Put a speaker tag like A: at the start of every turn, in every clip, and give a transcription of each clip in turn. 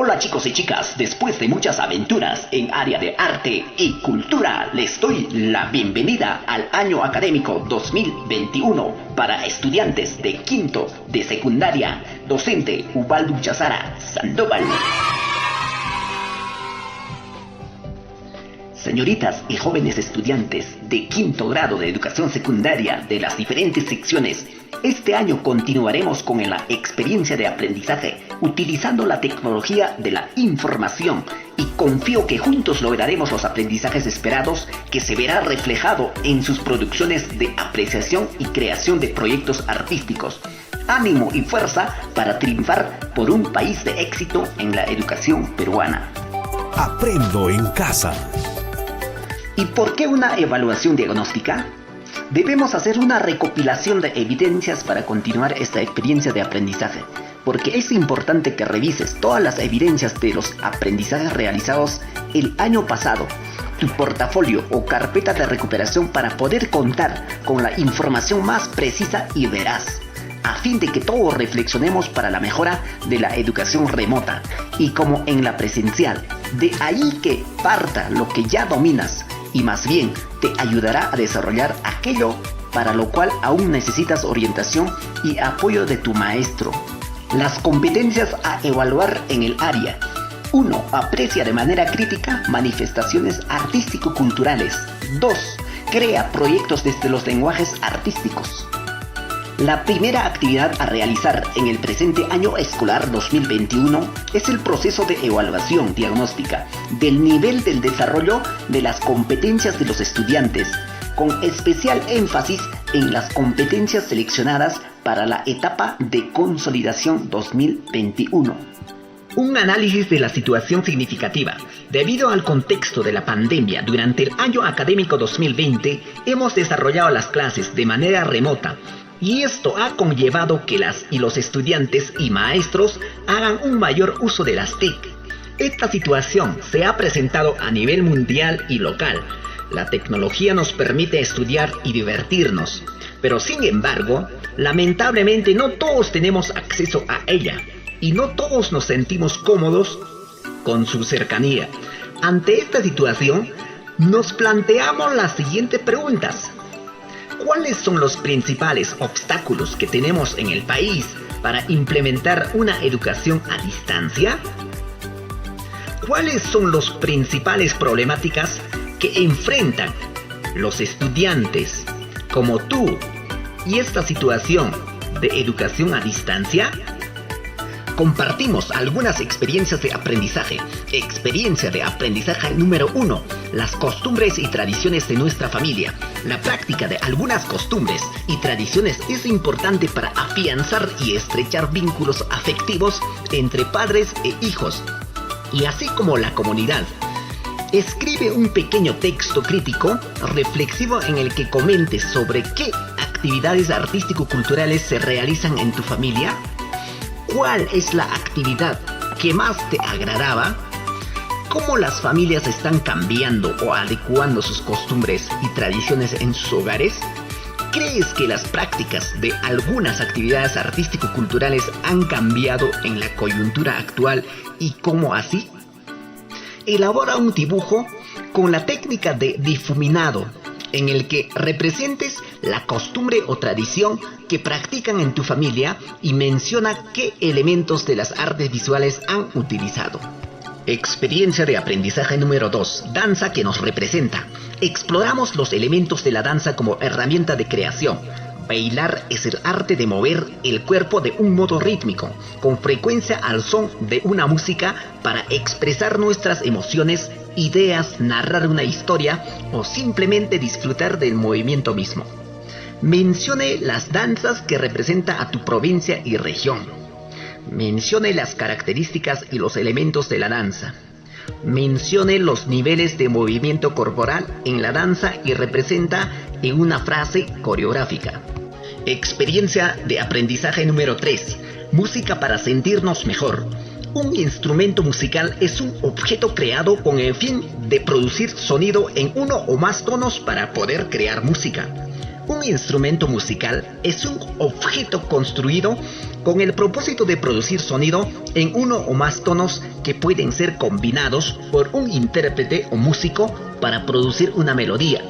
A: Hola chicos y chicas, después de muchas aventuras en área de arte y cultura, les doy la bienvenida al año académico 2021 para estudiantes de quinto de secundaria, docente Ubaldo Chazara Sandoval. Señoritas y jóvenes estudiantes de quinto grado de educación secundaria de las diferentes secciones, este año continuaremos con la experiencia de aprendizaje utilizando la tecnología de la información y confío que juntos lograremos los aprendizajes esperados que se verá reflejado en sus producciones de apreciación y creación de proyectos artísticos. Ánimo y fuerza para triunfar por un país de éxito en la educación peruana.
B: Aprendo en casa.
A: ¿Y por qué una evaluación diagnóstica? Debemos hacer una recopilación de evidencias para continuar esta experiencia de aprendizaje, porque es importante que revises todas las evidencias de los aprendizajes realizados el año pasado, tu portafolio o carpeta de recuperación para poder contar con la información más precisa y veraz, a fin de que todos reflexionemos para la mejora de la educación remota y como en la presencial. De ahí que parta lo que ya dominas y más bien te ayudará a desarrollar aquello para lo cual aún necesitas orientación y apoyo de tu maestro. Las competencias a evaluar en el área. 1. Aprecia de manera crítica manifestaciones artístico-culturales. 2. Crea proyectos desde los lenguajes artísticos. La primera actividad a realizar en el presente año escolar 2021 es el proceso de evaluación diagnóstica del nivel del desarrollo de las competencias de los estudiantes, con especial énfasis en las competencias seleccionadas para la etapa de consolidación 2021. Un análisis de la situación significativa. Debido al contexto de la pandemia, durante el año académico 2020 hemos desarrollado las clases de manera remota, y esto ha conllevado que los estudiantes y maestros hagan un mayor uso de las TIC. Esta situación se ha presentado a nivel mundial y local. La tecnología nos permite estudiar y divertirnos, pero sin embargo, lamentablemente no todos tenemos acceso a ella y no todos nos sentimos cómodos con su cercanía. Ante esta situación, nos planteamos las siguientes preguntas. ¿Cuáles son los principales obstáculos que tenemos en el país para implementar una educación a distancia? ¿Cuáles son las principales problemáticas que enfrentan los estudiantes como tú y esta situación de educación a distancia? Compartimos algunas experiencias de aprendizaje. Experiencia de aprendizaje número 1. Las costumbres y tradiciones de nuestra familia. La práctica de algunas costumbres y tradiciones es importante para afianzar y estrechar vínculos afectivos entre padres e hijos, y así como la comunidad. Escribe un pequeño texto crítico, reflexivo en el que comentes sobre qué actividades artístico-culturales se realizan en tu familia. ¿Cuál es la actividad que más te agradaba? ¿Cómo las familias están cambiando o adecuando sus costumbres y tradiciones en sus hogares? ¿Crees que las prácticas de algunas actividades artístico-culturales han cambiado en la coyuntura actual y cómo así? Elabora un dibujo con la técnica de difuminado en el que representes la costumbre o tradición que practican en tu familia y menciona qué elementos de las artes visuales han utilizado. Experiencia de aprendizaje número 2. Danza que nos representa. Exploramos los elementos de la danza como herramienta de creación. Bailar es el arte de mover el cuerpo de un modo rítmico, con frecuencia al son de una música para expresar nuestras emociones, ideas, narrar una historia o simplemente disfrutar del movimiento mismo. Mencione las danzas que representa a tu provincia y región. Mencione las características y los elementos de la danza. Mencione los niveles de movimiento corporal en la danza y representa en una frase coreográfica. Experiencia de aprendizaje número 3. Música para sentirnos mejor. Un instrumento musical es un objeto creado con el fin de producir sonido en uno o más tonos para poder crear música. Un instrumento musical es un objeto construido con el propósito de producir sonido en uno o más tonos que pueden ser combinados por un intérprete o músico para producir una melodía.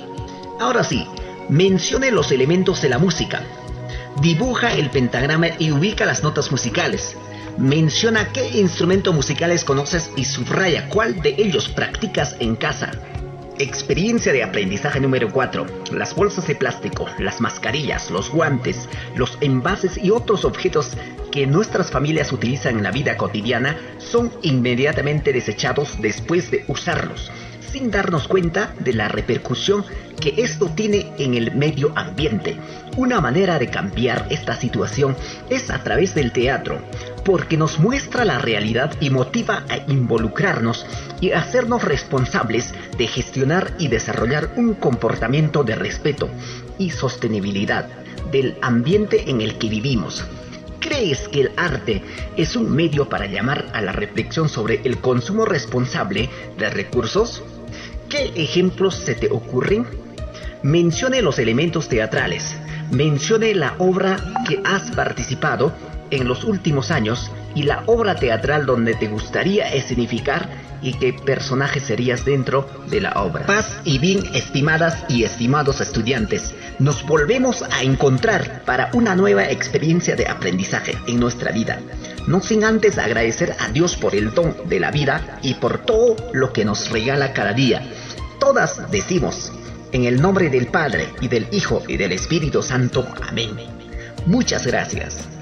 A: Ahora sí, mencione los elementos de la música. Dibuja el pentagrama y ubica las notas musicales. Menciona qué instrumentos musicales conoces y subraya cuál de ellos practicas en casa. Experiencia de aprendizaje número 4. Las bolsas de plástico, las mascarillas, los guantes, los envases y otros objetos que nuestras familias utilizan en la vida cotidiana son inmediatamente desechados después de usarlos, sin darnos cuenta de la repercusión que esto tiene en el medio ambiente. Una manera de cambiar esta situación es a través del teatro, porque nos muestra la realidad y motiva a involucrarnos y hacernos responsables de gestionar y desarrollar un comportamiento de respeto y sostenibilidad del ambiente en el que vivimos. ¿Crees que el arte es un medio para llamar a la reflexión sobre el consumo responsable de recursos? ¿Qué ejemplos se te ocurren? Mencione los elementos teatrales. Mencione la obra que has participado en los últimos años y la obra teatral donde te gustaría escenificar y qué personaje serías dentro de la obra. Paz y bien, estimadas y estimados estudiantes. Nos volvemos a encontrar para una nueva experiencia de aprendizaje en nuestra vida. No sin antes agradecer a Dios por el don de la vida y por todo lo que nos regala cada día. Todas decimos, en el nombre del Padre y del Hijo y del Espíritu Santo. Amén. Muchas gracias.